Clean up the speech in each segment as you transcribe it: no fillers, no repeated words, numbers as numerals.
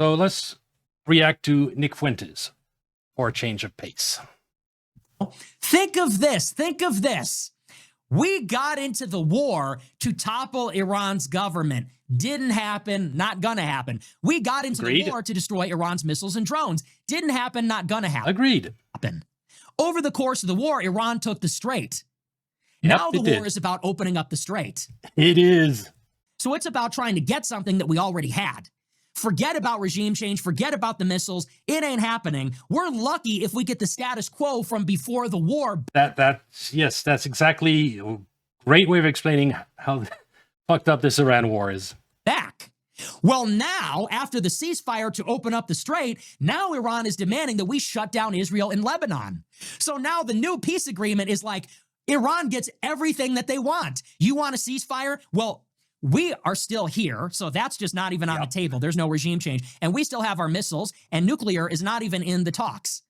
So let's react to Nick Fuentes for a change of pace. Think of this. Think of this. We got into the war to topple Iran's government. Didn't happen, not gonna happen. We got into the war to destroy Iran's missiles and drones. Didn't happen, not gonna happen. Agreed. Over the course of the war, Iran took the Strait. Yep, now the war is about opening up the Strait. It is. So it's about trying to get something that we already had. Forget about regime change. Forget about the missiles. It ain't happening. We're lucky if we get the status quo from before the war. Yes, that's exactly a great way of explaining how fucked up this Iran war is. Back. Well, now, after the ceasefire to open up the Strait, now Iran is demanding that we shut down Israel and Lebanon. So now the new peace agreement is like, Iran gets everything that they want. You want a ceasefire? Well, we are still here, so that's just not even on the table. There's no regime change. And we still have our missiles, and nuclear is not even in the talks.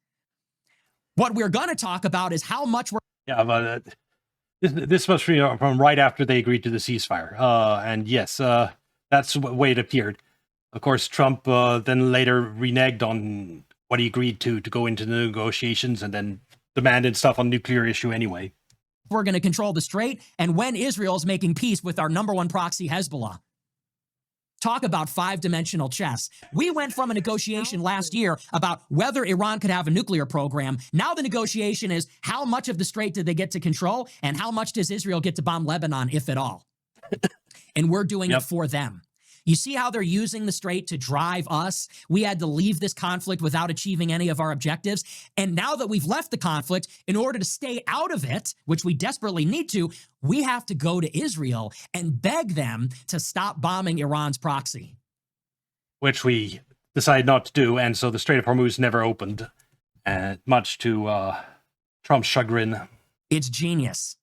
What we're going to talk about is how much we're... Yeah, but this must be from right after they agreed to the ceasefire. And yes, that's the way it appeared. Of course, Trump then later reneged on what he agreed to go into the negotiations and then demanded stuff on nuclear issue anyway. We're going to control the Strait, and when Israel's making peace with our number one proxy, Hezbollah. Talk about five-dimensional chess. We went from a negotiation last year about whether Iran could have a nuclear program. Now the negotiation is how much of the Strait did they get to control, and how much does Israel get to bomb Lebanon, if at all? And we're doing it for them. You see how they're using the Strait to drive us? We had to leave this conflict without achieving any of our objectives. And now that we've left the conflict, in order to stay out of it, which we desperately need to, we have to go to Israel and beg them to stop bombing Iran's proxy. Which we decided not to do, and so the Strait of Hormuz never opened, much to Trump's chagrin. It's genius.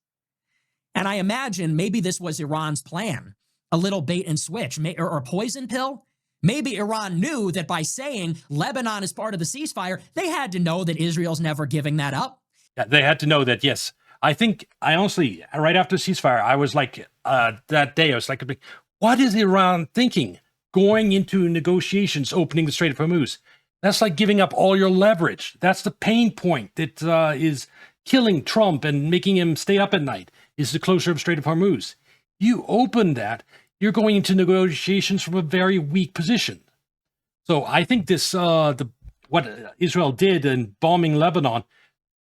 And I imagine maybe this was Iran's plan. A little bait and switch, or a poison pill. Maybe Iran knew that by saying Lebanon is part of the ceasefire, they had to know that Israel's never giving that up. Yeah, they had to know that, yes. I honestly, right after the ceasefire, I was like, that day, I was like, what is Iran thinking? Going into negotiations, opening the Strait of Hormuz. That's like giving up all your leverage. That's the pain point that is killing Trump and making him stay up at night, is the closure of Strait of Hormuz. You open that, you're going into negotiations from a very weak position. So I think this, what Israel did in bombing Lebanon,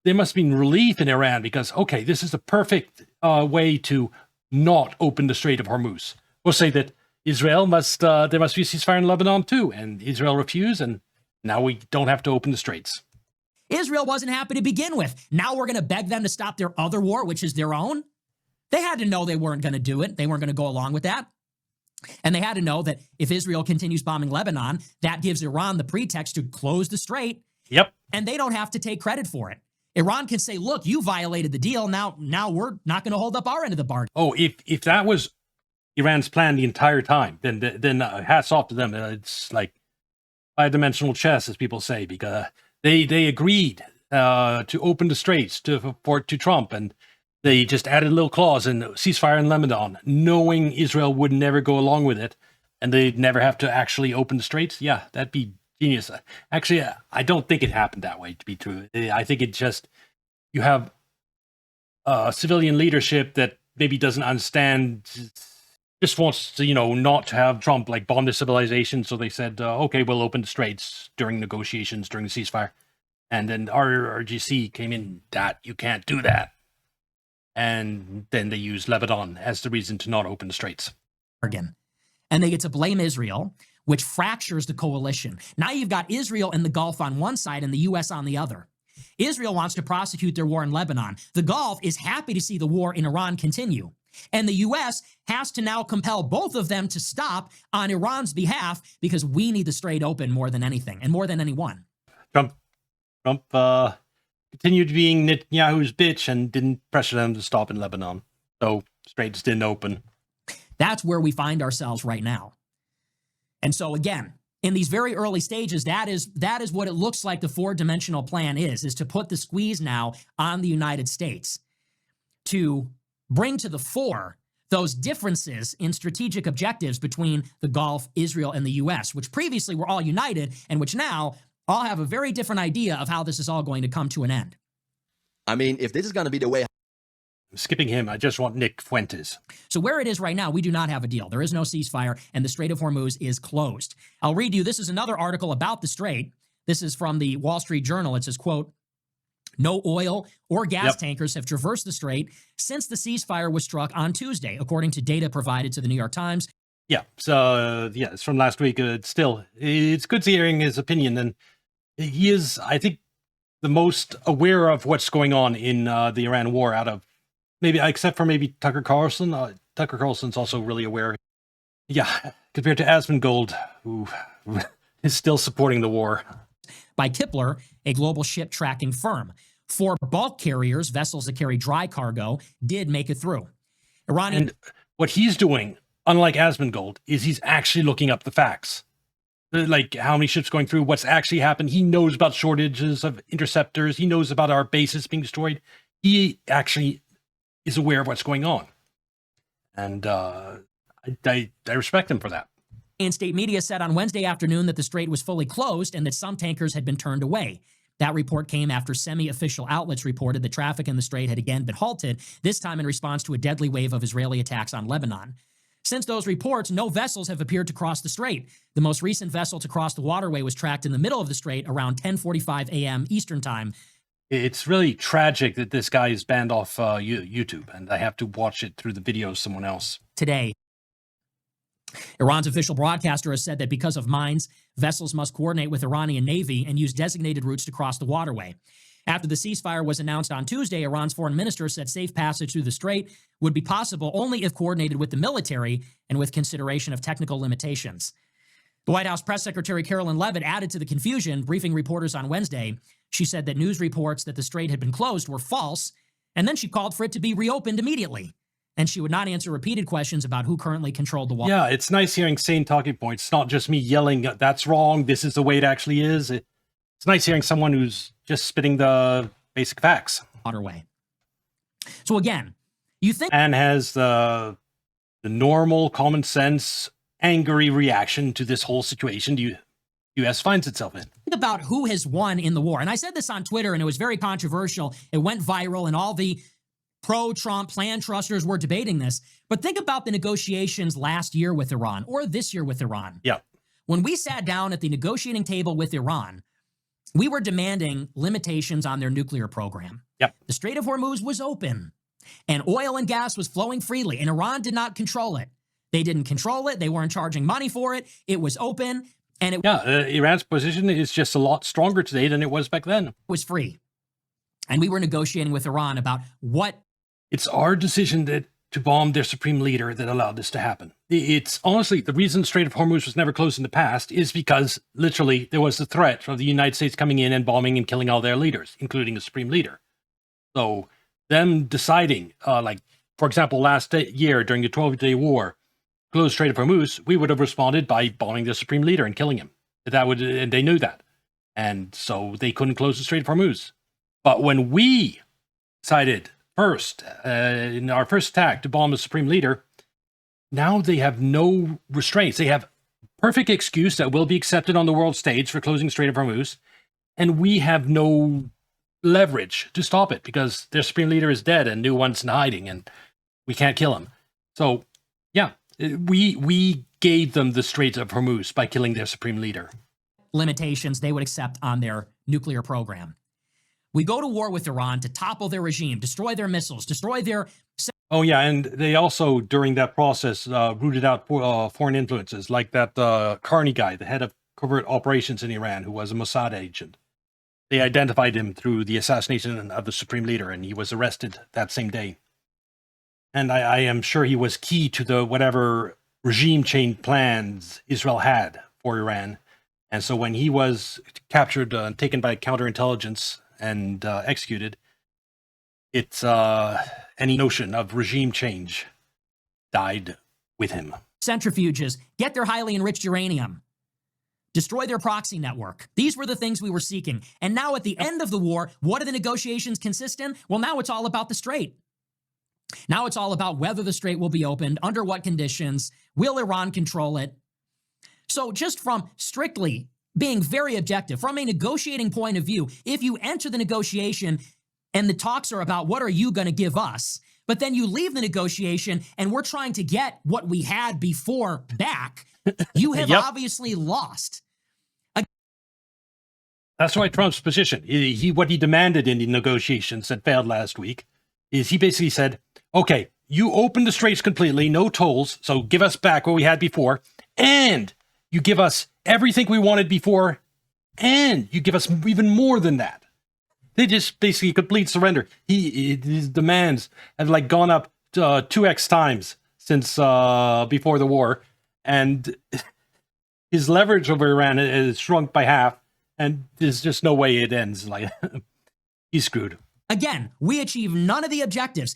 there must have been relief in Iran because, okay, this is the perfect way to not open the Strait of Hormuz. We'll say that Israel must, there must be a ceasefire in Lebanon too, and Israel refused, and now we don't have to open the straits. Israel wasn't happy to begin with. Now we're going to beg them to stop their other war, which is their own. They had to know they weren't going to do it. They weren't going to go along with that. And they had to know that if Israel continues bombing Lebanon, that gives Iran the pretext to close the strait. Yep. And they don't have to take credit for it. Iran can say, look, you violated the deal. Now we're not going to hold up our end of the bargain. Oh, if that was Iran's plan the entire time, then hats off to them. It's like five-dimensional chess, as people say, because they agreed to open the straits to Trump, and they just added a little clause in ceasefire in Lebanon, knowing Israel would never go along with it, and they'd never have to actually open the straits. Yeah, that'd be genius. Actually, I don't think it happened that way, to be true. I think it just, you have civilian leadership that maybe doesn't understand, just wants to, not to have Trump like bomb the civilization. So they said, okay, we'll open the straits during negotiations, during the ceasefire. And then RGC came in, that you can't do that. And then they use Lebanon as the reason to not open the straits. And they get to blame Israel, which fractures the coalition. Now you've got Israel in the Gulf on one side and the U.S. on the other. Israel wants to prosecute their war in Lebanon. The Gulf is happy to see the war in Iran continue. And the U.S. has to now compel both of them to stop on Iran's behalf because we need the strait open more than anything and more than anyone. Trump continued being Netanyahu's bitch and didn't pressure them to stop in Lebanon. So straits didn't open. That's where we find ourselves right now. And so again, in these very early stages, that is what it looks like the four-dimensional plan is to put the squeeze now on the United States to bring to the fore those differences in strategic objectives between the Gulf, Israel, and the U.S., which previously were all united and which now all have a very different idea of how this is all going to come to an end. I mean, if this is going to be the way... I'm skipping him. I just want Nick Fuentes. So where it is right now, we do not have a deal. There is no ceasefire, and the Strait of Hormuz is closed. I'll read you. This is another article about the Strait. This is from the Wall Street Journal. It says, quote, "No oil or gas tankers have traversed the Strait since the ceasefire was struck on Tuesday, according to data provided to the New York Times." Yeah, so yeah, it's from last week. It's good hearing his opinion, and he is, I think, the most aware of what's going on in the Iran war out of maybe, except for maybe Tucker Carlson. Tucker Carlson's also really aware. Yeah, compared to Asmongold, who is still supporting the war. By Kepler, a global ship tracking firm. 4 bulk carriers, vessels that carry dry cargo, did make it through. And what he's doing, unlike Asmongold, is he's actually looking up the facts. Like how many ships going through, what's actually happened. He knows about shortages of interceptors. He knows about our bases being destroyed. He actually is aware of what's going on. And I respect him for that. And state media said on Wednesday afternoon that the strait was fully closed and that some tankers had been turned away. That report came after semi-official outlets reported that traffic in the strait had again been halted, this time in response to a deadly wave of Israeli attacks on Lebanon. Since those reports, no vessels have appeared to cross the strait. The most recent vessel to cross the waterway was tracked in the middle of the strait around 10:45 a.m. Eastern time. It's really tragic that this guy is banned off YouTube, and I have to watch it through the video of someone else. Today, Iran's official broadcaster has said that because of mines, vessels must coordinate with Iranian Navy and use designated routes to cross the waterway. After the ceasefire was announced on Tuesday, Iran's foreign minister said safe passage through the strait would be possible only if coordinated with the military and with consideration of technical limitations. The White House press secretary Carolyn Leavitt added to the confusion, briefing reporters on Wednesday. She said that news reports that the strait had been closed were false, and then she called for it to be reopened immediately. And she would not answer repeated questions about who currently controlled the water. Yeah, it's nice hearing sane talking points. It's not just me yelling, that's wrong, this is the way it actually is. It's nice hearing someone who's just spitting the basic facts. Waterway. So again, you think... And has the normal, common sense, angry reaction to this whole situation the U.S. finds itself in. Think about who has won in the war. And I said this on Twitter, and it was very controversial. It went viral, and all the pro-Trump plan trusters were debating this. But think about the negotiations last year with Iran, or this year with Iran. Yeah. When we sat down at the negotiating table with Iran, we were demanding limitations on their nuclear program. Yep. The Strait of Hormuz was open, and oil and gas was flowing freely, and Iran did not control it. They didn't control it. They weren't charging money for it. It was open, and it Iran's position is just a lot stronger today than it was back then. was free. And we were negotiating with Iran about what... It's our decision to bomb their supreme leader that allowed this to happen. It's honestly, the reason Strait of Hormuz was never closed in the past is because literally there was the threat of the United States coming in and bombing and killing all their leaders, including the supreme leader. So them deciding, like, for example, last year during the 12-day war, close Strait of Hormuz, we would have responded by bombing the supreme leader and killing him. And they knew that. And so they couldn't close the Strait of Hormuz. But when we decided first, in our first attack, to bomb the supreme leader, now they have no restraints. They have perfect excuse that will be accepted on the world stage for closing Strait of Hormuz, and we have no leverage to stop it because their supreme leader is dead and new one's in hiding, and we can't kill him. So, yeah, we gave them the Strait of Hormuz by killing their supreme leader. limitations they would accept on their nuclear program. We go to war with Iran to topple their regime, destroy their missiles, destroy their... Oh, yeah, and they also, during that process, rooted out foreign influences, like that Carney guy, the head of covert operations in Iran, who was a Mossad agent. They identified him through the assassination of the supreme leader, and he was arrested that same day. And I am sure he was key to the whatever regime change plans Israel had for Iran. And so when he was captured and taken by counterintelligence and executed, it's any notion of regime change died with him. Centrifuges, get their highly enriched uranium, destroy their proxy network. These were the things we were seeking. And now at the end of the war, what do the negotiations consist in? Well, now it's all about the Strait. Now it's all about whether the strait will be opened, under what conditions, will Iran control it? So just from strictly being very objective, from a negotiating point of view, if you enter the negotiation and the talks are about what are you going to give us, but then you leave the negotiation and we're trying to get what we had before back, you have Yep. obviously lost. That's why Trump's position, what he demanded in the negotiations that failed last week, is he basically said, okay, you open the straits completely, no tolls, so give us back what we had before, and you give us everything we wanted before, and you give us even more than that. They just basically complete surrender. His demands have like gone up 2x times since before the war, and his leverage over Iran has shrunk by half. And there's just no way it ends. Like, he's screwed. Again, we achieve none of the objectives.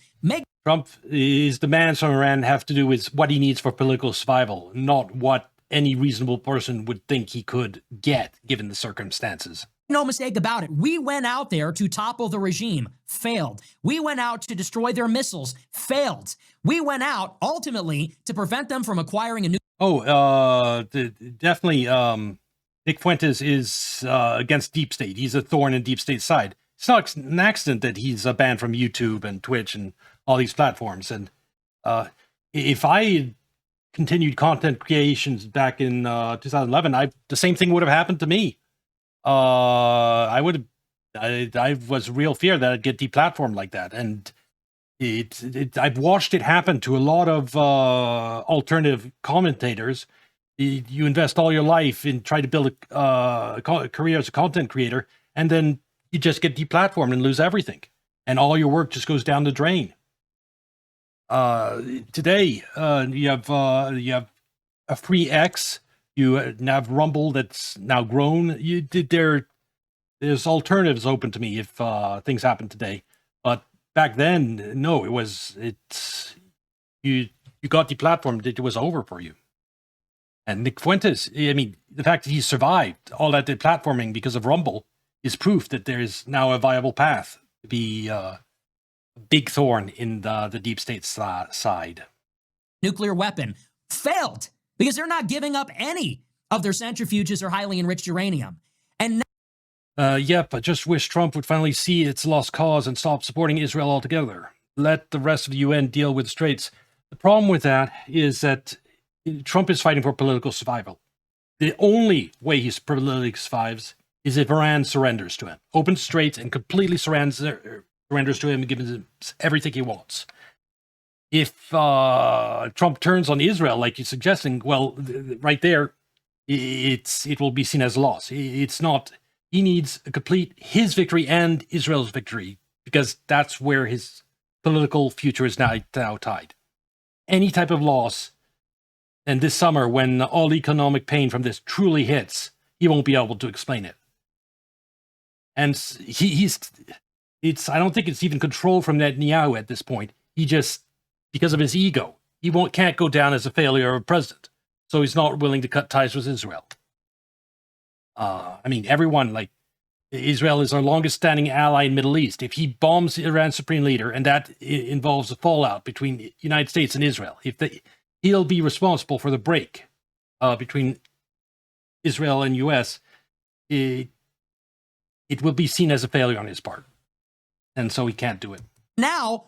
Trump, his demands from Iran have to do with what he needs for political survival, not what any reasonable person would think he could get, given the circumstances. No mistake about it. We went out there to topple the regime, failed. We went out to destroy their missiles, failed. We went out, ultimately, to prevent them from acquiring a new... Definitely, Nick Fuentes is against deep state. He's a thorn in deep state's side. It's not an accident that he's banned from YouTube and Twitch and all these platforms. And if I had continued content creations back in 2011, the same thing would have happened to me. I was real fear that I'd get deplatformed like that. And I've watched it happen to a lot of alternative commentators. You invest all your life in trying to build a career as a content creator, and then you just get deplatformed and lose everything, and all your work just goes down the drain. Today, you have a free X. You have Rumble that's now grown. There's alternatives open to me if things happen today, but back then, no, you got deplatformed. It was over for you. And Nick Fuentes, I mean, the fact that he survived all that deplatforming because of Rumble is proof that there is now a viable path to be a big thorn in the deep state side. Nuclear weapon failed because they're not giving up any of their centrifuges or highly enriched uranium. And Yep, I just wish Trump would finally see its lost cause and stop supporting Israel altogether. Let the rest of the UN deal with the straits. The problem with that is that Trump is fighting for political survival. The only way he politically survives is if Iran surrenders to him, opens straits and completely surrenders to him and gives him everything he wants. If Trump turns on Israel, like you're suggesting, well, right there, it will be seen as a loss. It's not. He needs a complete his victory and Israel's victory, because that's where his political future is now tied. Any type of loss. And this summer, when all economic pain from this truly hits, he won't be able to explain it. And I don't think it's even control from Netanyahu at this point. He just, because of his ego, can't go down as a failure of a president. So he's not willing to cut ties with Israel. I mean, everyone, like, Israel is our longest standing ally in the Middle East. If he bombs Iran's supreme leader, and that involves a fallout between the United States and Israel, he'll be responsible for the break between Israel and U.S. It will be seen as a failure on his part. And so he can't do it. now,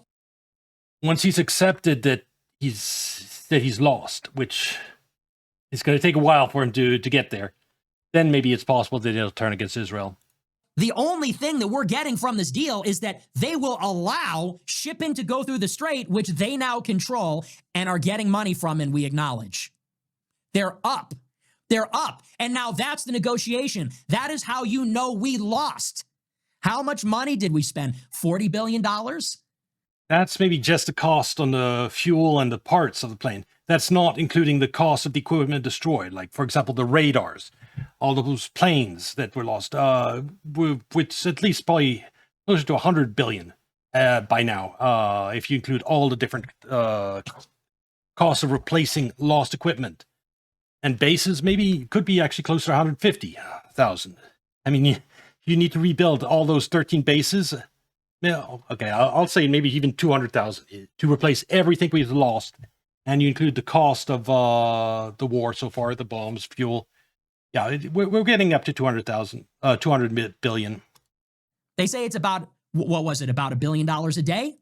Once he's accepted that he's lost, which is going to take a while for him to get there, then maybe it's possible that he'll turn against Israel. the only thing that we're getting from this deal is that they will allow shipping to go through the strait, which they now control and are getting money from, and we acknowledge. They're up. They're up. And now that's the negotiation. That is how you know we lost. How much money did we spend? $40 billion? That's maybe just the cost on the fuel and the parts of the plane. That's not including the cost of the equipment destroyed, like, for example, the radars, all those planes that were lost, which at least probably closer to 100 billion by now, if you include all the different costs of replacing lost equipment. And bases maybe could be actually closer to 150,000. I mean, you need to rebuild all those 13 bases. Yeah, okay, I'll say maybe even 200,000 to replace everything we've lost, and you include the cost of the war so far, the bombs, fuel. Yeah, we're getting up to 200,000, 200 billion. They say it's about, what was it, about $1 billion a day?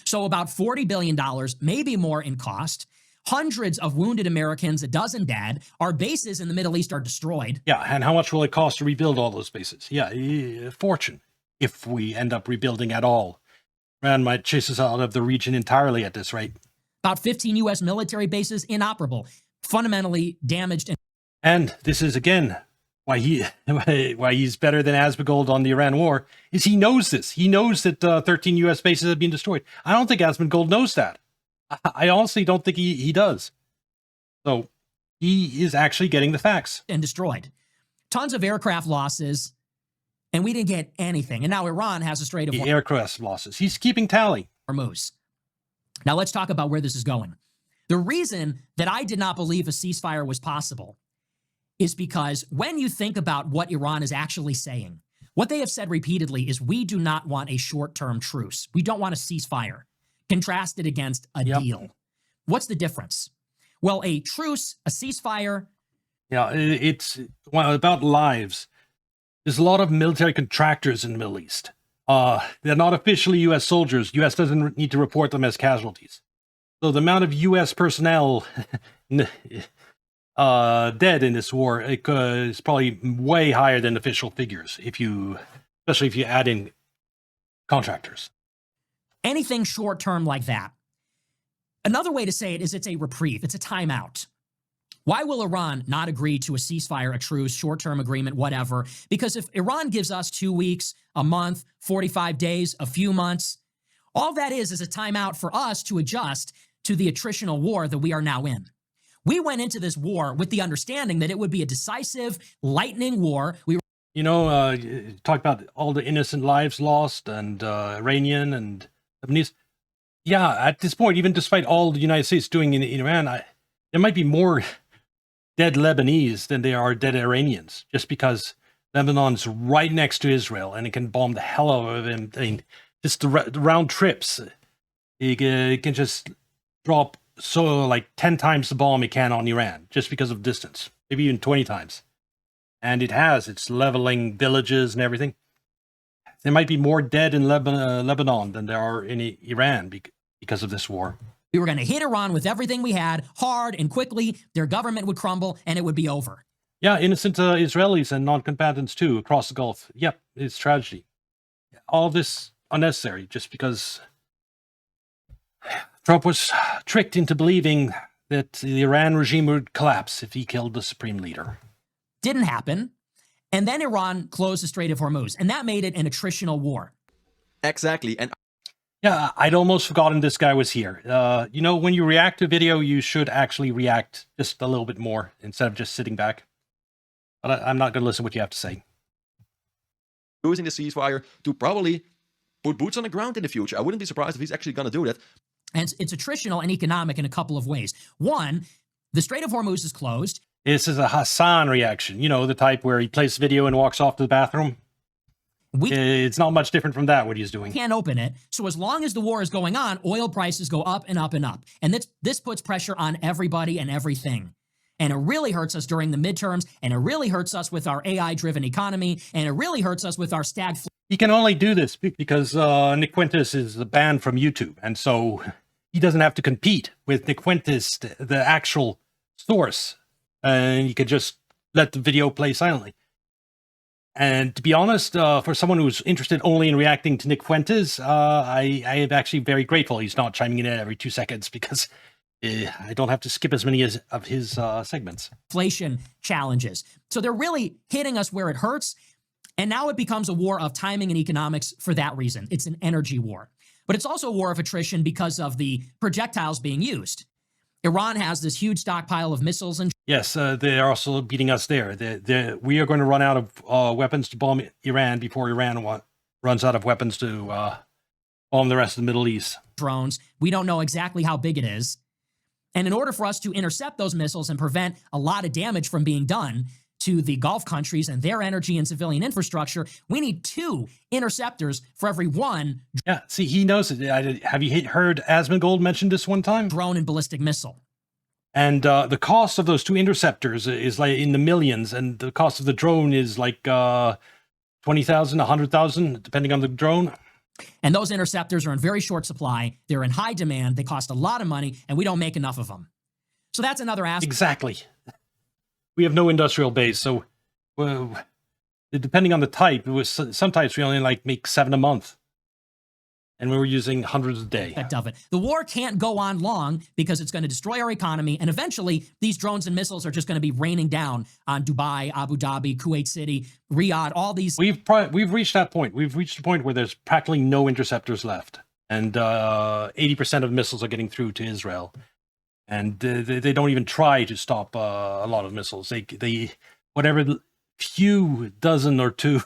So about $40 billion, maybe more in cost. Hundreds of wounded Americans, a dozen dead. Our bases in the Middle East are destroyed. Yeah, and how much will it cost to rebuild all those bases? Yeah, a fortune, if we end up rebuilding at all. Iran might chase us out of the region entirely at this rate. About 15 U.S. military bases inoperable, fundamentally damaged. And this is, again, why he's better than Asmongold on the Iran war, is he knows this. He knows that 13 U.S. bases have been destroyed. I don't think Asmongold knows that. I honestly don't think he does. So he is actually getting the facts. And destroyed. Tons of aircraft losses, and we didn't get anything. And now Iran has a Strait of The aircraft losses. He's keeping tally. Hormuz. Now let's talk about where this is going. The reason that I did not believe a ceasefire was possible is because when you think about what Iran is actually saying, what they have said repeatedly is we do not want a short-term truce. We don't want a ceasefire. Contrasted against a deal. What's the difference? Well, a truce, a ceasefire. Yeah, it's about lives. There's a lot of military contractors in the Middle East. They're not officially U.S. soldiers. U.S. doesn't need to report them as casualties. So the amount of U.S. personnel dead in this war is probably way higher than official figures, especially if you add in contractors. Anything short-term like that. Another way to say it is it's a reprieve. It's a timeout. Why will Iran not agree to a ceasefire, a truce, short-term agreement, whatever? Because if Iran gives us 2 weeks, a month, 45 days, a few months, all that is a timeout for us to adjust to the attritional war that we are now in. We went into this war with the understanding that it would be a decisive, lightning war. Talk about all the innocent lives lost and Iranian and Lebanese. Yeah, at this point, even despite all the United States doing in Iran, there might be more dead Lebanese than there are dead Iranians, just because Lebanon's right next to Israel and it can bomb the hell out of him. I mean, just the round trips, it can just drop 10 times the bomb it can on Iran, just because of distance, maybe even 20 times. And it's leveling villages and everything. There might be more dead in Lebanon than there are in Iran because of this war. We were going to hit Iran with everything we had, hard and quickly. Their government would crumble, and it would be over. Yeah, innocent Israelis and non-combatants, too, across the Gulf. Yep, it's tragedy. All this unnecessary, just because Trump was tricked into believing that the Iran regime would collapse if he killed the supreme leader. Didn't happen. And then Iran closed the Strait of Hormuz, and that made it an attritional war. Exactly. And yeah, I'd almost forgotten this guy was here. When you react to video, you should actually react just a little bit more instead of just sitting back. But I'm not going to listen to what you have to say. using the ceasefire to probably put boots on the ground in the future. I wouldn't be surprised if he's actually going to do that. And it's attritional and economic in a couple of ways. One, the Strait of Hormuz is closed. This is a Hassan reaction, the type where he plays video and walks off to the bathroom. It's not much different from that, what he's doing. Can't open it. So as long as the war is going on, oil prices go up and up and up. And this puts pressure on everybody and everything. And it really hurts us during the midterms, and it really hurts us with our AI-driven economy, and it really hurts us with our stagflation. He can only do this because Nick Fuentes is banned from YouTube, and so he doesn't have to compete with Nick Fuentes, the actual source, and he could just let the video play silently. And to be honest, for someone who's interested only in reacting to Nick Fuentes, I am actually very grateful he's not chiming in every 2 seconds, because I don't have to skip as many of his segments. Inflation challenges. So they're really hitting us where it hurts. And now it becomes a war of timing and economics for that reason. It's an energy war. But it's also a war of attrition because of the projectiles being used. Iran has this huge stockpile of missiles and... Yes, they are also beating us there. We are going to run out of weapons to bomb Iran before Iran runs out of weapons to bomb the rest of the Middle East. Drones. We don't know exactly how big it is. And in order for us to intercept those missiles and prevent a lot of damage from being done, to the Gulf countries and their energy and civilian infrastructure. We need 2 interceptors for every 1 Yeah, see, he knows it. Have you heard Asmongold mention this one time? drone and ballistic missile. And the cost of those 2 interceptors is like in the millions, and the cost of the drone is like 20,000, 100,000, depending on the drone. And those interceptors are in very short supply. They're in high demand. They cost a lot of money, and we don't make enough of them. So that's another aspect. Exactly. We have no industrial base, so depending on the type, it was some types we only like make 7 a month, and we were using hundreds a day. Of it. The war can't go on long because it's going to destroy our economy, and eventually these drones and missiles are just going to be raining down on Dubai, Abu Dhabi, Kuwait City, Riyadh, all these. We've reached that point. We've reached a point where there's practically no interceptors left, and 80% of missiles are getting through to Israel. And they don't even try to stop a lot of missiles. They whatever few dozen or 2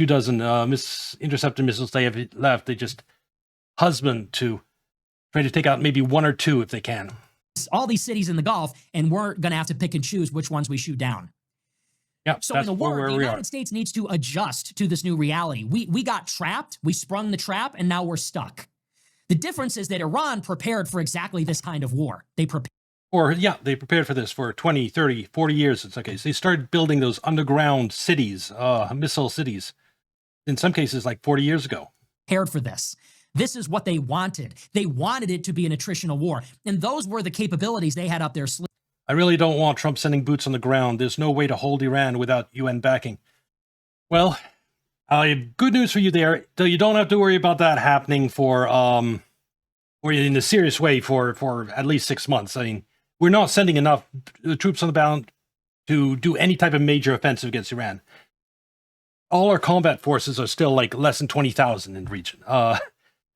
dozen interceptor missiles they have left, they just husband to try to take out maybe 1 or 2 if they can. All these cities in the Gulf, and we're going to have to pick and choose which ones we shoot down. Yeah. So in the war, the United States needs to adjust to this new reality. We got trapped, we sprung the trap, and now we're stuck. The difference is that Iran prepared for exactly this kind of war. They prepared for this for 20, 30, 40 years in some cases. They started building those underground cities, missile cities, in some cases like 40 years ago. Prepared for this. This is what they wanted. They wanted it to be an attritional war. And those were the capabilities they had up their sleeve. I really don't want Trump sending boots on the ground. There's no way to hold Iran without UN backing. Well, I have good news for you there. So you don't have to worry about that happening or in a serious way for at least 6 months. I mean, we're not sending enough troops on the ground to do any type of major offensive against Iran. All our combat forces are still like less than 20,000 in the region,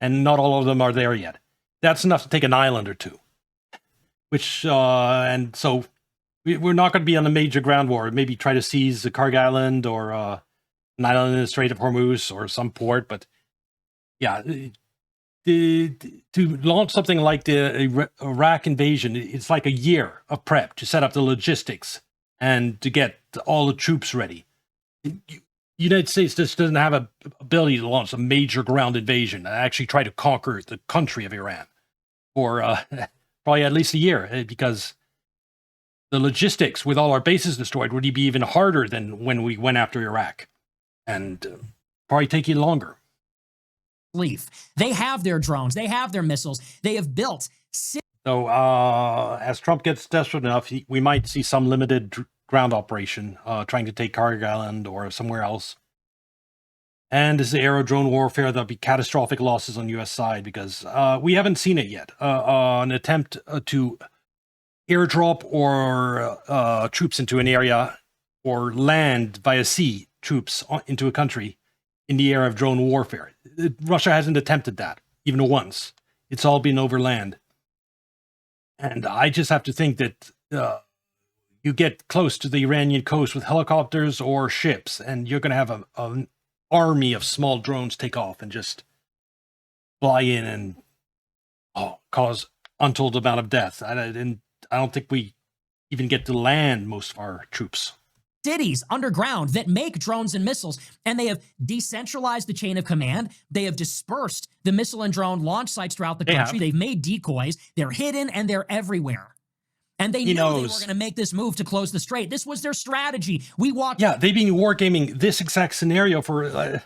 and not all of them are there yet. That's enough to take an island or 2. And so we're not going to be on a major ground war. Maybe try to seize the Karg Island or an island in the Strait of Hormuz or some port. But yeah, to launch something like the Iraq invasion, it's like a year of prep to set up the logistics and to get all the troops ready. United States just doesn't have a ability to launch a major ground invasion and actually try to conquer the country of Iran for probably at least a year, because the logistics with all our bases destroyed would be even harder than when we went after Iraq, and probably take you longer. They have their drones. They have their missiles. They have built. So as Trump gets desperate enough, we might see some limited ground operation trying to take Karg Island or somewhere else. And as the aerodrone warfare, there'll be catastrophic losses on the U.S. side because we haven't seen it yet. An attempt to airdrop or troops into an area or land via sea troops into a country in the era of drone warfare. Russia hasn't attempted that, even once. It's all been over land. And I just have to think that you get close to the Iranian coast with helicopters or ships, and you're going to have an army of small drones take off and just fly in and cause untold amount of death. I don't think we even get to land most of our troops. Cities underground that make drones and missiles, and they have decentralized the chain of command. They have dispersed the missile and drone launch sites throughout the country. They've made decoys. They're hidden and they're everywhere. And they knew they were going to make this move to close the strait. This was their strategy. Yeah, they've been wargaming this exact scenario for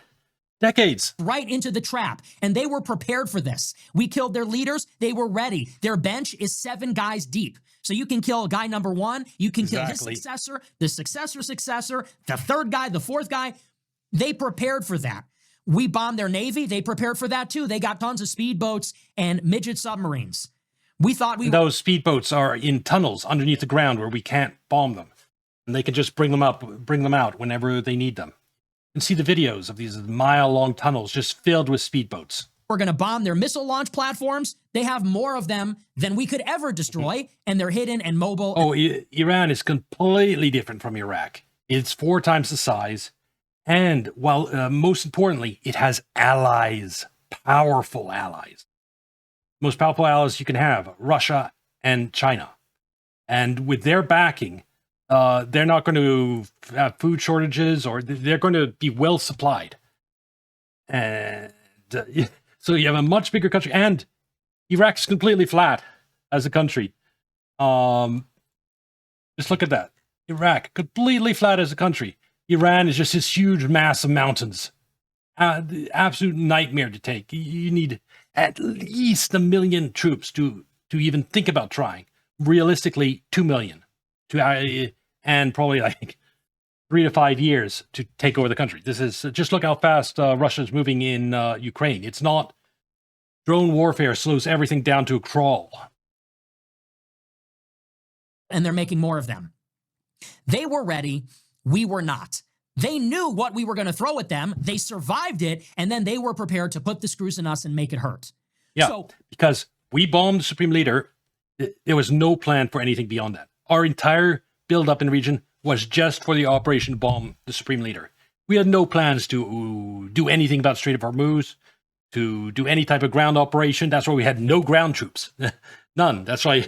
decades. Right into the trap. And they were prepared for this. We killed their leaders. They were ready. Their bench is 7 guys deep. So you can kill guy number 1. You can kill his successor, the successor, the 3rd guy, the 4th guy. They prepared for that. We bombed their navy. They prepared for that too. They got tons of speedboats and midget submarines. We thought those speedboats are in tunnels underneath the ground where we can't bomb them, and they can just bring them out whenever they need them. You can see the videos of these mile-long tunnels just filled with speedboats. We're going to bomb their missile launch platforms. They have more of them than we could ever destroy, and they're hidden and mobile. Iran is completely different from Iraq. It's 4 times the size, and while most importantly, it has allies, powerful allies. Most powerful allies you can have, Russia and China. And with their backing, they're not going to have food shortages, or they're going to be well supplied. And so you have a much bigger country, and Iraq's completely flat as a country. Just look at that. Iraq, completely flat as a country. Iran is just this huge mass of mountains. The absolute nightmare to take. You need at least 1 million troops to even think about trying. Realistically, 2 million. And probably like 3 to 5 years to take over the country. This is just look how fast Russia's moving in Ukraine. It's not drone warfare slows everything down to a crawl. And they're making more of them. They were ready. We were not. They knew what we were going to throw at them. They survived it. And then they were prepared to put the screws in us and make it hurt. Yeah, So, because we bombed the Supreme Leader. There was no plan for anything beyond that. Our entire build-up in the region was just for the operation to bomb the Supreme Leader. We had no plans to do anything about Strait of Hormuz, to do any type of ground operation. That's why we had no ground troops. None. That's why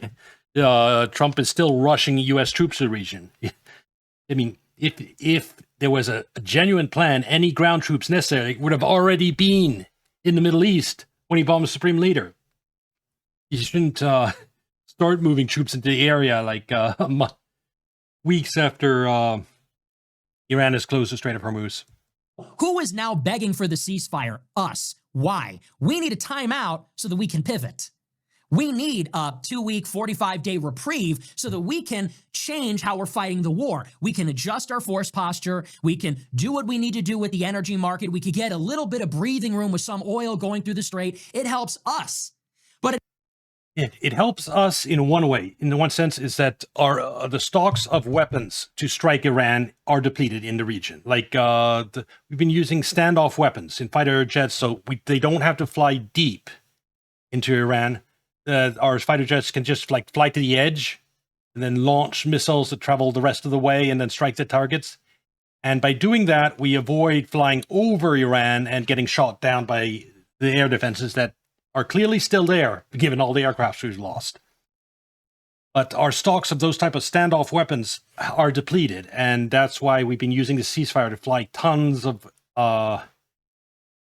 Trump is still rushing U.S. troops to the region. I mean, if there was a genuine plan, any ground troops necessary would have already been in the Middle East when he bombed the Supreme Leader. You shouldn't start moving troops into the area like weeks after Iran has closed the Strait of Hormuz. who is now begging for the ceasefire? Us. Why? We need a timeout so that we can pivot. We need a 2-week, 45-day reprieve so that we can change how we're fighting the war. We can adjust our force posture. We can do what we need to do with the energy market. We could get a little bit of breathing room with some oil going through the strait. It helps us. But it helps us in one way. In the one sense is that our the stocks of weapons to strike Iran are depleted in the region. Like we've been using standoff weapons in fighter jets, so they don't have to fly deep into Iran. Our fighter jets can just like fly to the edge and then launch missiles that travel the rest of the way and then strike the targets. And by doing that, we avoid flying over Iran and getting shot down by the air defenses that are clearly still there, given all the aircraft we've lost. But our stocks of those type of standoff weapons are depleted, and that's why we've been using the ceasefire to fly tons of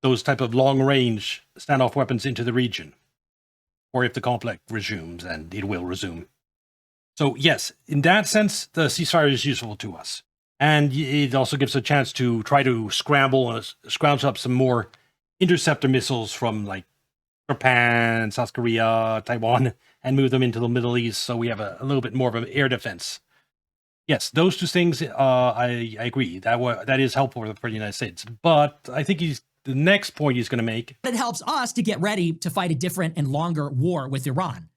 those type of long-range standoff weapons into the region. Or if the conflict resumes, and it will resume. So yes, in that sense, the ceasefire is useful to us. And it also gives a chance to try to scrounge up some more interceptor missiles from like Japan, South Korea, Taiwan, and move them into the Middle East, so we have a little bit more of an air defense. Yes, those two things, I agree. That is helpful for the United States. But I think the next point he's going to make. it helps us to get ready to fight a different and longer war with Iran.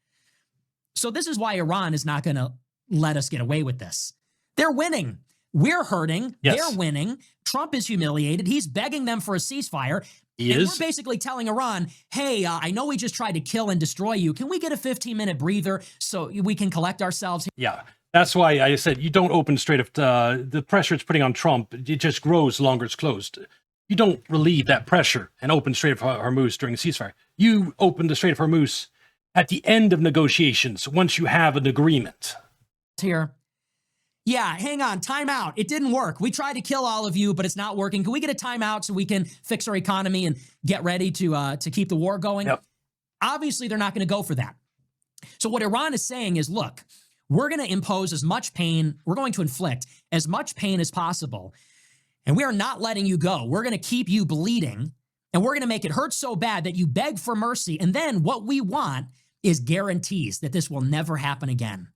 So this is why Iran is not going to let us get away with this. They're winning. We're hurting. Yes. They're winning. Trump is humiliated. He's begging them for a ceasefire. He and is. we're basically telling Iran, hey, I know we just tried to kill and destroy you. Can we get a 15-minute breather so we can collect ourselves? Yeah, that's why I said you don't open Strait of the pressure it's putting on Trump. It just grows the longer it's closed. You don't relieve that pressure and open Strait of Hormuz during the ceasefire. You open the Strait of Hormuz at the end of negotiations once you have an agreement. Here. Yeah, hang on, time out. It didn't work. We tried to kill all of you, but it's not working. Can we get a timeout so we can fix our economy and get ready to keep the war going? Yep. Obviously, they're not going to go for that. So what Iran is saying is, look, we're going to impose as much pain, we're going to inflict as much pain as possible, and we are not letting you go. We're going to keep you bleeding, and we're going to make it hurt so bad that you beg for mercy. And then what we want is guarantees that this will never happen again.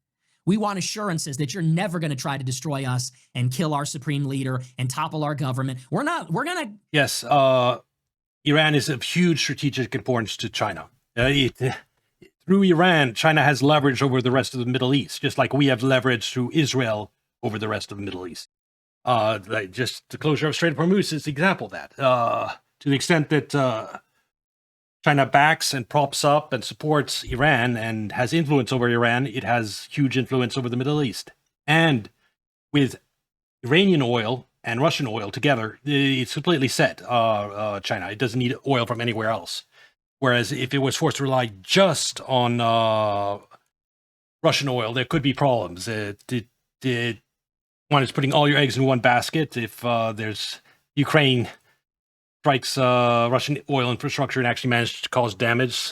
We want assurances that you're never going to try to destroy us and kill our supreme leader and topple our government. We're going to... Yes, Iran is of huge strategic importance to China. Through Iran, China has leverage over the rest of the Middle East, just like we have leverage through Israel over the rest of the Middle East. Just the closure of Strait of Hormuz is the example of that. To the extent that China backs and props up and supports Iran and has influence over Iran, it has huge influence over the Middle East. And with Iranian oil and Russian oil together, it's completely set, China. It doesn't need oil from anywhere else. Whereas if it was forced to rely just on Russian oil, there could be problems. one is putting all your eggs in one basket. If there's Ukraine strikes Russian oil infrastructure and actually manages to cause damage,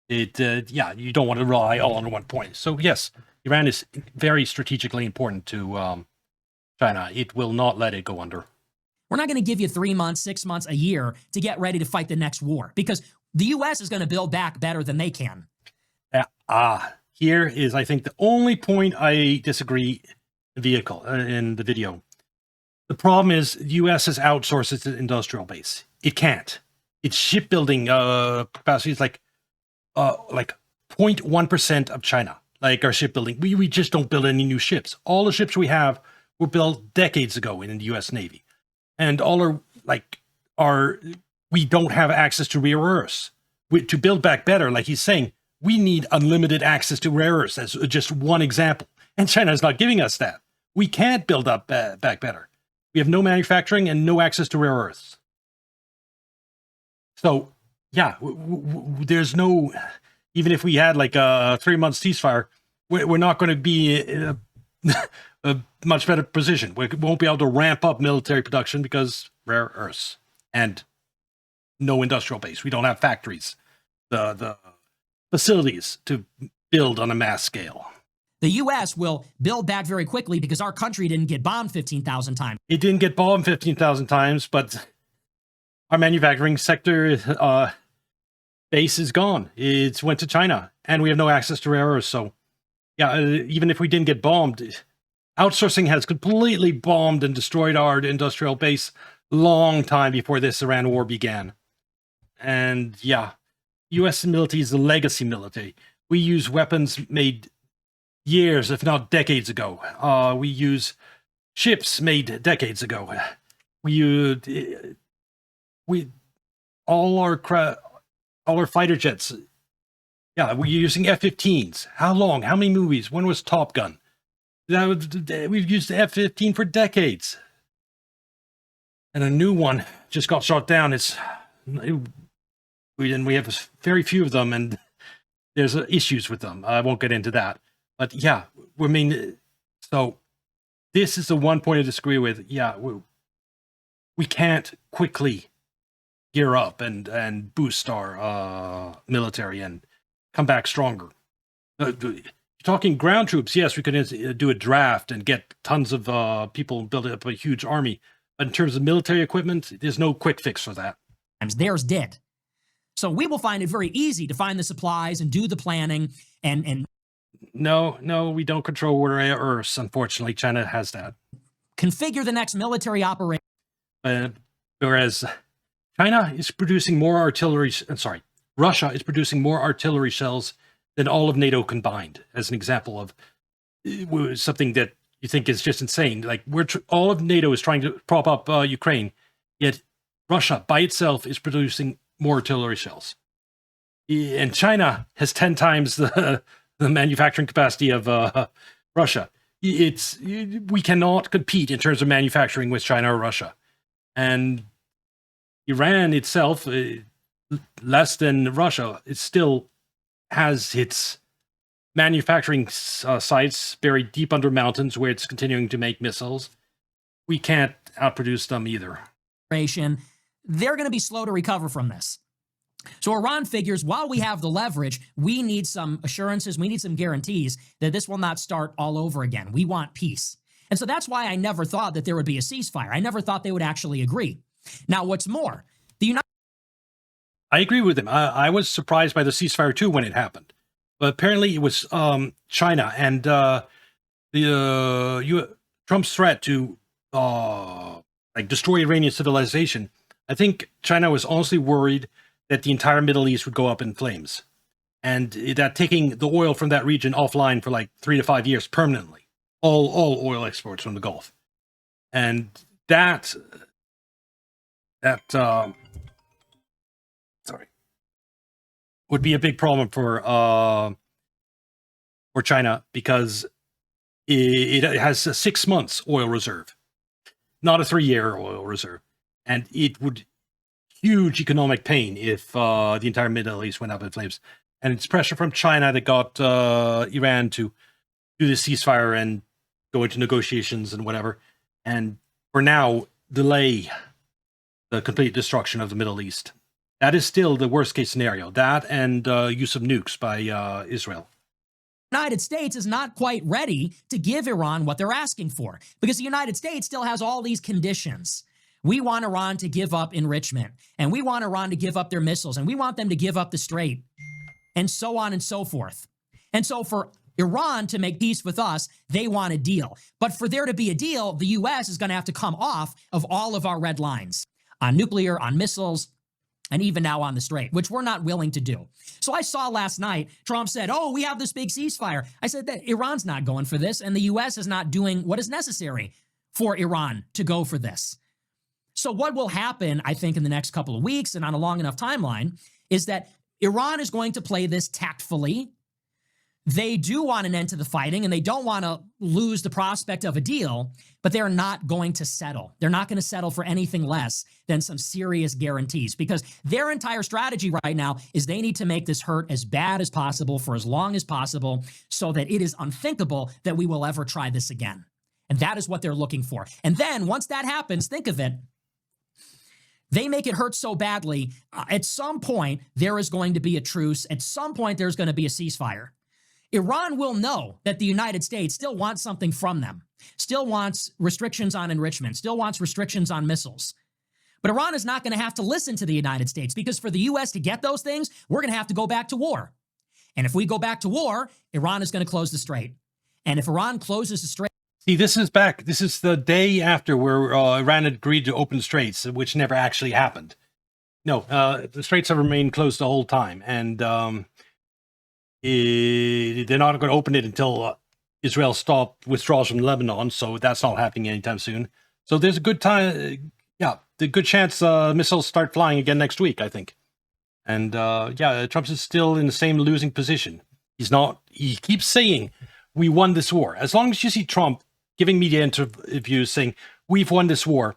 you don't want to rely all on one point. So yes, Iran is very strategically important to China. It will not let it go under. We're not going to give you 3 months, 6 months, a year to get ready to fight the next war because the U.S. is going to build back better than they can. Here is, I think, the only point I disagree in the video. The problem is the U.S. has outsourced its industrial base. It can't. Its shipbuilding capacity is like 0.1% of China. Like our shipbuilding, we just don't build any new ships. All the ships we have were built decades ago in the U.S. Navy, and all we don't have access to rare earths. To build back better, like he's saying, we need unlimited access to rare earths. As just one example, and China is not giving us that. We can't build up back better. We have no manufacturing and no access to rare earths. So, yeah, there's no. Even if we had like a 3 month ceasefire, we're not going to be in a much better position. We won't be able to ramp up military production because rare earths and no industrial base. We don't have factories, the facilities to build on a mass scale. The U.S. will build back very quickly because our country didn't get bombed 15,000 times. It didn't get bombed 15,000 times, but our manufacturing sector base is gone. It's went to China, and we have no access to rare earths. So, yeah, even if we didn't get bombed, outsourcing has completely bombed and destroyed our industrial base long time before this Iran war began. And yeah, U.S. military is a legacy military. We use weapons made years, if not decades ago. We use ships made decades ago. All our fighter jets. Yeah, we're using F-15s. How long? How many movies? When was Top Gun? We've used the F-15 for decades. And a new one just got shot down. We have very few of them, and there's issues with them. I won't get into that. But yeah, so this is the one point I disagree with. Yeah, we can't quickly gear up and boost our military and come back stronger. Talking ground troops, yes, we could do a draft and get tons of people and build up a huge army. But in terms of military equipment, there's no quick fix for that. Theirs did. So we will find it very easy to find the supplies and do the planning and No, we don't control rare earths. Unfortunately, China has that. Configure the next military operation. Whereas China is producing more artillery. Russia is producing more artillery shells than all of NATO combined. As an example of something that you think is just insane. Like all of NATO is trying to prop up Ukraine, yet Russia by itself is producing more artillery shells, and China has 10 times the manufacturing capacity of Russia. We cannot compete in terms of manufacturing with China or Russia, and Iran itself, less than Russia, it still has its manufacturing sites buried deep under mountains where it's continuing to make missiles. We can't outproduce them either. They're going to be slow to recover from this. So Iran figures while we have the leverage, we need some assurances, we need some guarantees that this will not start all over again. We want peace. And so that's why I never thought that there would be a ceasefire. I never thought they would actually agree. Now, what's more, I agree with him. I was surprised by the ceasefire too when it happened. But apparently it was China and Trump's threat to destroy Iranian civilization. I think China was honestly worried that the entire Middle East would go up in flames, and that taking the oil from that region offline for like 3 to 5 years permanently, all oil exports from the Gulf, and that would be a big problem for China because it has a 6 months oil reserve, not a 3-year oil reserve. And it would huge economic pain if the entire Middle East went up in flames. And it's pressure from China that got Iran to do the ceasefire and go into negotiations and whatever, and for now delay the complete destruction of the Middle East. That is still the worst case scenario. That and use of nukes by Israel. The United States is not quite ready to give Iran what they're asking for because the United States still has all these conditions. We want Iran to give up enrichment, and we want Iran to give up their missiles, and we want them to give up the Strait, and so on and so forth. And so for Iran to make peace with us, they want a deal. But for there to be a deal, the U.S. is going to have to come off of all of our red lines on nuclear, on missiles, and even now on the Strait, which we're not willing to do. So I saw last night, Trump said, oh, we have this big ceasefire. I said that Iran's not going for this, and the U.S. is not doing what is necessary for Iran to go for this. So what will happen, I think, in the next couple of weeks and on a long enough timeline is that Iran is going to play this tactfully. They do want an end to the fighting, and they don't want to lose the prospect of a deal, but they're not going to settle. They're not going to settle for anything less than some serious guarantees, because their entire strategy right now is they need to make this hurt as bad as possible for as long as possible so that it is unthinkable that we will ever try this again. And that is what they're looking for. And then once that happens, think of it, they make it hurt so badly, at some point, there is going to be a truce. At some point, there's going to be a ceasefire. Iran will know that the United States still wants something from them, still wants restrictions on enrichment, still wants restrictions on missiles. But Iran is not going to have to listen to the United States, because for the U.S. to get those things, we're going to have to go back to war. And if we go back to war, Iran is going to close the Strait. And if Iran closes the Strait, See, this is back. This is the day after where Iran had agreed to open the straits, which never actually happened. No, the straits have remained closed the whole time, and they're not going to open it until Israel withdraws from Lebanon. So that's not happening anytime soon. So there's a good time. The good chance missiles start flying again next week, I think. And Trump is still in the same losing position. He's not. He keeps saying we won this war. As long as you see Trump giving media interviews saying, we've won this war,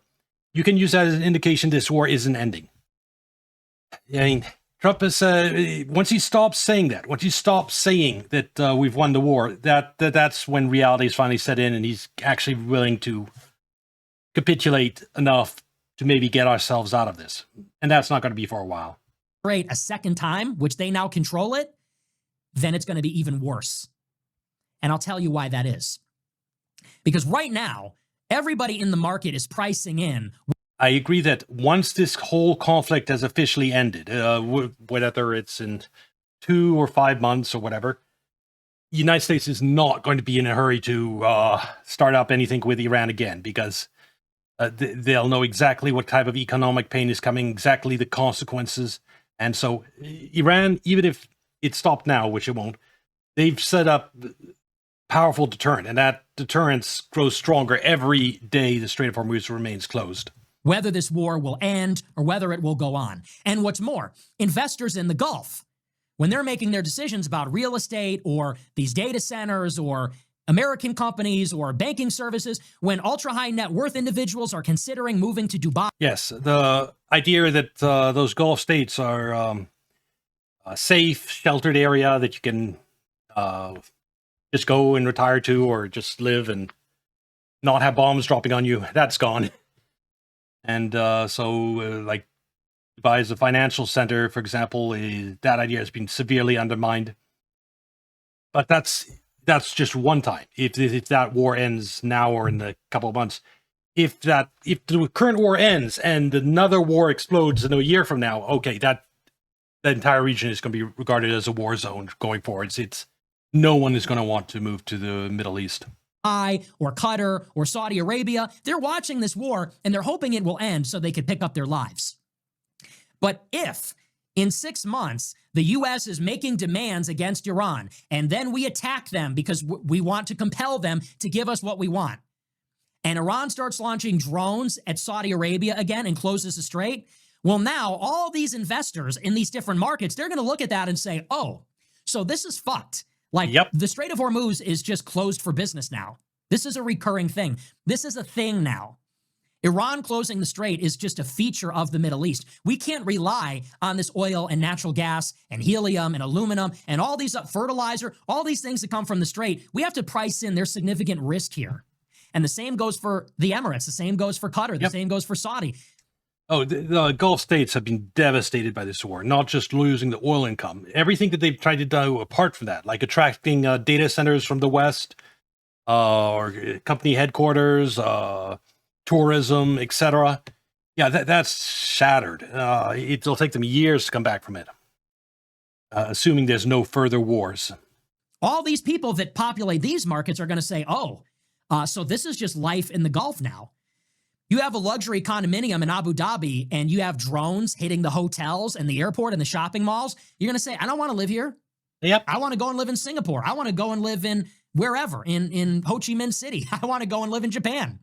you can use that as an indication this war isn't ending. I mean, Trump is, once he stops saying that, once he stops saying that we've won the war, that's when reality is finally set in and he's actually willing to capitulate enough to maybe get ourselves out of this. And that's not going to be for a while. a second time, which they now control it, then it's going to be even worse. And I'll tell you why that is. Because right now, everybody in the market is pricing in. I agree that once this whole conflict has officially ended, whether it's in 2 or 5 months or whatever, the United States is not going to be in a hurry to start up anything with Iran again, because they'll know exactly what type of economic pain is coming, exactly the consequences. And so Iran, even if it stopped now, which it won't, they've set up powerful deterrent, and that deterrence grows stronger every day the Strait of Hormuz remains closed. Whether this war will end or whether it will go on. And what's more, investors in the Gulf, when they're making their decisions about real estate or these data centers or American companies or banking services, when ultra-high net worth individuals are considering moving to Dubai. Yes, the idea that those Gulf states are a safe, sheltered area that you can just go and retire to, or just live and not have bombs dropping on you, that's gone. And like Dubai as a financial center, for example, that idea has been severely undermined. But that's just one time. If that war ends now or in a couple of months, if the current war ends and another war explodes in a year from now, okay, that entire region is going to be regarded as a war zone going forwards. No one is going to want to move to the Middle East. Or Qatar or Saudi Arabia, they're watching this war and they're hoping it will end so they could pick up their lives. But if in 6 months the U.S. is making demands against Iran and then we attack them because we want to compel them to give us what we want, and Iran starts launching drones at Saudi Arabia again and closes the strait, well, now all these investors in these different markets, they're going to look at that and say, oh, so this is fucked. Like, yep. The Strait of Hormuz is just closed for business now. This is a recurring thing. This is a thing now. Iran closing the strait is just a feature of the Middle East. We can't rely on this oil and natural gas and helium and aluminum and all these fertilizer, all these things that come from the strait. We have to price in there's significant risk here. And the same goes for the Emirates. The same goes for Qatar. The same goes for Saudi. Oh, the Gulf states have been devastated by this war, not just losing the oil income. Everything that they've tried to do apart from that, like attracting data centers from the West, or company headquarters, tourism, etc. Yeah, that's shattered. It'll take them years to come back from it, assuming there's no further wars. All these people that populate these markets are going to say, oh, so this is just life in the Gulf now. You have a luxury condominium in Abu Dhabi and you have drones hitting the hotels and the airport and the shopping malls. You're going to say, I don't want to live here. Yep. I want to go and live in Singapore. I want to go and live in wherever, in Ho Chi Minh City. I want to go and live in Japan.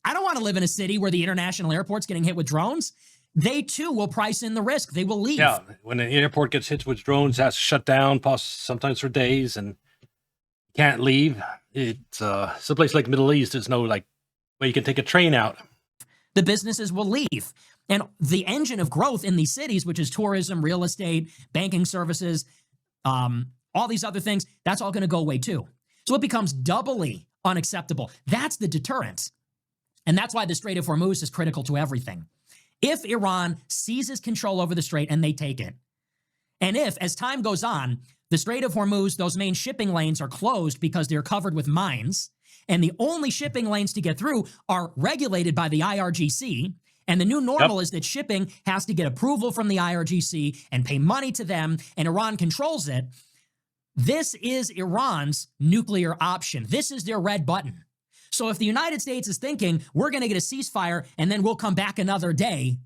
I don't want to live in a city where the international airport's getting hit with drones. They too will price in the risk. They will leave. Yeah, when an airport gets hit with drones, it has to shut down, sometimes for days, and can't leave. It's a place like the Middle East. There's no like where you can take a train out. The businesses will leave. And the engine of growth in these cities, which is tourism, real estate, banking services, all these other things, that's all going to go away too. So it becomes doubly unacceptable. That's the deterrent. And that's why the Strait of Hormuz is critical to everything. If Iran seizes control over the strait and they take it, and if, as time goes on, the Strait of Hormuz, those main shipping lanes are closed because they're covered with mines, and the only shipping lanes to get through are regulated by the IRGC, and the new normal is that shipping has to get approval from the IRGC and pay money to them, and Iran controls it. This is Iran's nuclear option. This is their red button. So if the United States is thinking, we're going to get a ceasefire and then we'll come back another day,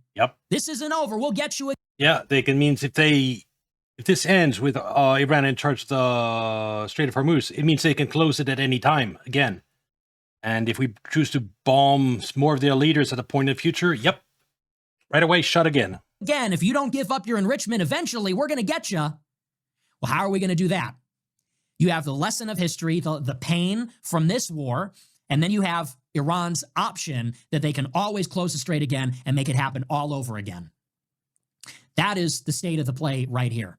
this isn't over. We'll get you. Yeah, they can means if this ends with Iran in charge of the Strait of Hormuz, it means they can close it at any time again. And if we choose to bomb more of their leaders at a point in the future, right away, shut again. Again, if you don't give up your enrichment, eventually we're going to get you. Well, how are we going to do that? You have the lesson of history, the pain from this war, and then you have Iran's option that they can always close the strait again and make it happen all over again. That is the state of the play right here.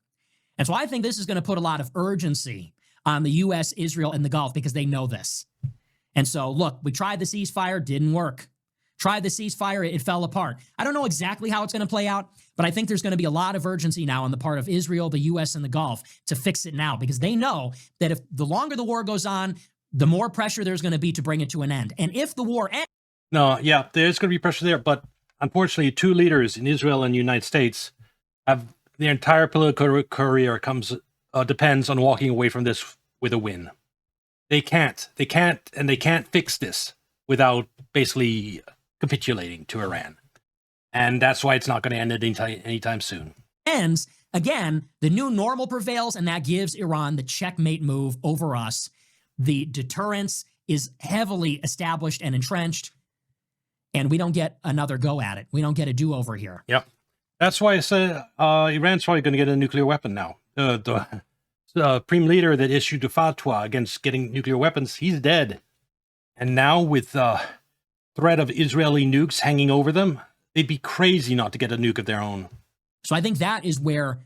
And so I think this is going to put a lot of urgency on the U.S., Israel, and the Gulf because they know this. And so, look, we tried the ceasefire, didn't work. Tried the ceasefire, it fell apart. I don't know exactly how it's going to play out, but I think there's going to be a lot of urgency now on the part of Israel, the U.S., and the Gulf to fix it now because they know that if the longer the war goes on, the more pressure there's going to be to bring it to an end. And if the war ends... No, yeah, there's going to be pressure there, but unfortunately, two leaders in Israel and the United States have their entire political career depends on walking away from this with a win. They can't fix this without basically capitulating to Iran. And that's why it's not going to end anytime soon. Ends, again, the new normal prevails, and that gives Iran the checkmate move over us. The deterrence is heavily established and entrenched, and we don't get another go at it. We don't get a do-over here. Yep. That's why I said Iran's probably going to get a nuclear weapon now. The Supreme Leader that issued the fatwa against getting nuclear weapons, he's dead. And now with the threat of Israeli nukes hanging over them, they'd be crazy not to get a nuke of their own. So I think that is where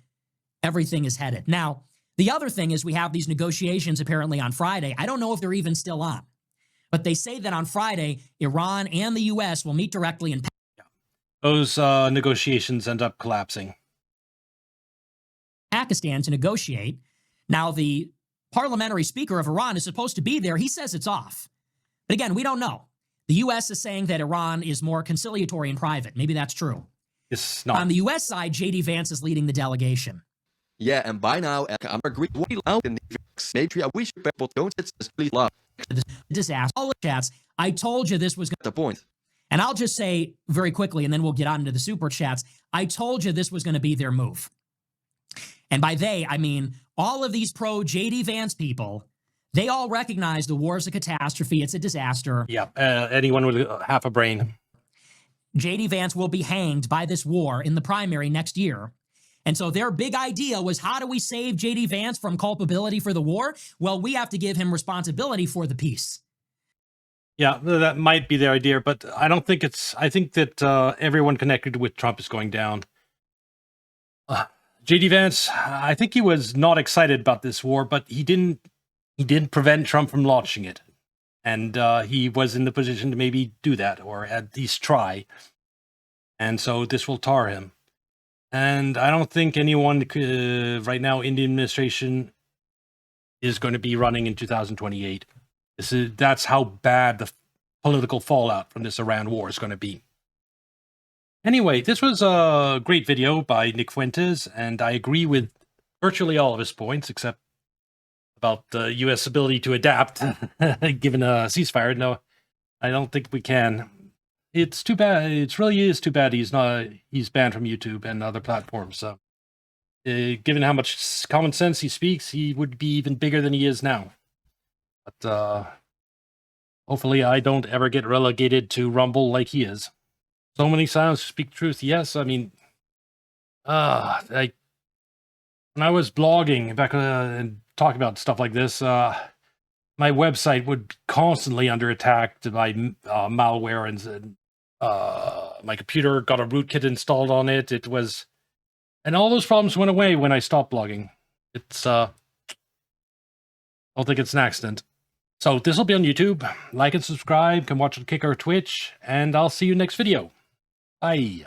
everything is headed. Now, the other thing is we have these negotiations apparently on Friday. I don't know if they're even still on. But they say that on Friday, Iran and the U.S. will meet directly in those negotiations end up collapsing. Pakistan to negotiate. Now, the parliamentary speaker of Iran is supposed to be there. He says it's off. But again, we don't know. The U.S. is saying that Iran is more conciliatory in private. Maybe that's true. It's not. On the U.S. side, J.D. Vance is leading the delegation. Yeah, and by now, I'm agreeing in the we should don't love Disaster. All the chats. I told you this was the point. And I'll just say very quickly, and then we'll get on into the super chats. I told you this was going to be their move. And by they, I mean all of these pro J.D. Vance people. They all recognize the war is a catastrophe. It's a disaster. Yeah, anyone with half a brain. J.D. Vance will be hanged by this war in the primary next year. And so their big idea was, how do we save J.D. Vance from culpability for the war? Well, we have to give him responsibility for the peace. Yeah, that might be their idea, but I don't think it's... I think that everyone connected with Trump is going down. J.D. Vance, I think he was not excited about this war, but he didn't prevent Trump from launching it. And he was in the position to maybe do that, or at least try. And so this will tar him. And I don't think anyone right now in the administration is going to be running in 2028. That's how bad the political fallout from this Iran war is going to be. Anyway, this was a great video by Nick Fuentes, and I agree with virtually all of his points, except about the U.S. ability to adapt, given a ceasefire. No, I don't think we can. It's too bad. It really is too bad he's banned from YouTube and other platforms. So, given how much common sense he speaks, he would be even bigger than he is now. But hopefully I don't ever get relegated to Rumble like he is. So many silence to speak truth. Yes, I mean, when I was blogging back and talking about stuff like this, my website would be constantly under attack by malware, and my computer got a rootkit installed on it. And all those problems went away when I stopped blogging. I don't think it's an accident. So this will be on YouTube. Like and subscribe. Come watch on Kick or Twitch, and I'll see you next video. Bye.